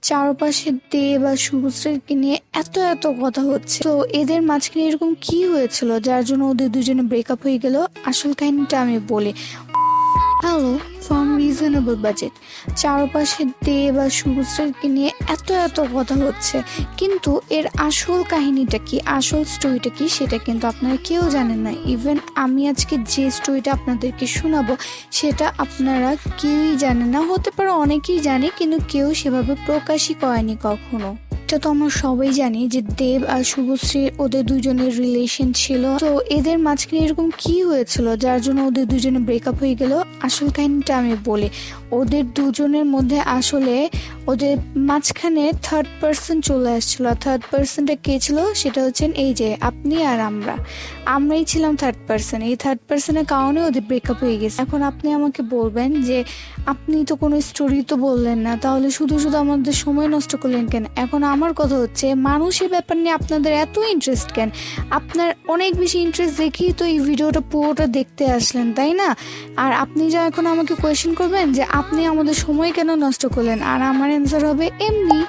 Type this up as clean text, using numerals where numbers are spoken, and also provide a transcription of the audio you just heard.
চারপাশে দেব আর শুভশ্রীকে নিয়ে এত এত কথা হচ্ছে, তো এদের মাঝখানে এরকম কি হয়েছিল যার জন্য ওদের দুজনে ব্রেকআপ হয়ে গেল? আসল কাহিনীটা আমি বলি। Hello from reasonable budget. চারপাশে দেব আর শুভশ্রীকে নিয়ে এত এত কথা হচ্ছে, কিন্তু এর আসল কাহিনীটা কি, আসল স্টোরিটা কি, সেটা কিন্তু আপনারা কেউ জানেন না। ইভেন আমি আজকে যে স্টোরিটা আপনাদেরকে শোনাবো সেটা আপনারা কেউই জানেন না। হতে পারে অনেকেই জানে, কিন্তু কেউ সেভাবে প্রকাশই করেনি কখনো। এটা তো আমরা সবাই জানি যে দেব আর শুভশ্রী ওদের দুজনের রিলেশন ছিল, তো এদের মাঝখানে এরকম কি হয়েছিল যার জন্য ওদের দুজনে ব্রেকআপ হয়ে গেল? আসল কাহিনীটা আমি বলি। ওদের দুজনের মধ্যে আসলে ওদের মাঝখানে থার্ড পার্সন চলে আসছিল। থার্ড পার্সনটা কে ছিল? সেটা হচ্ছেন এই যে আপনি আর আমরাই ছিলাম থার্ড পার্সন। এই থার্ড পার্সনের কারণে ওদের ব্রেকআপ হয়ে গেছে। এখন আপনি আমাকে বলবেন যে আপনি তো কোনো স্টোরি তো বললেন না, তাহলে শুধু শুধু আমাদের সময় নষ্ট করলেন কেন? এখন আমার কথা হচ্ছে, মানুষের ব্যাপার নিয়ে আপনাদের এত ইন্টারেস্ট কেন? আপনার অনেক বেশি ইন্টারেস্ট দেখি তো এই ভিডিওটা পুরোটা দেখতে আসলেন, তাই না? আর আপনি যা এখন আমাকে কোয়েশ্চেন করবেন যে আপনি আমাদের সময় কেন নষ্ট করলেন, আর আমার অ্যান্সার হবে এমনি।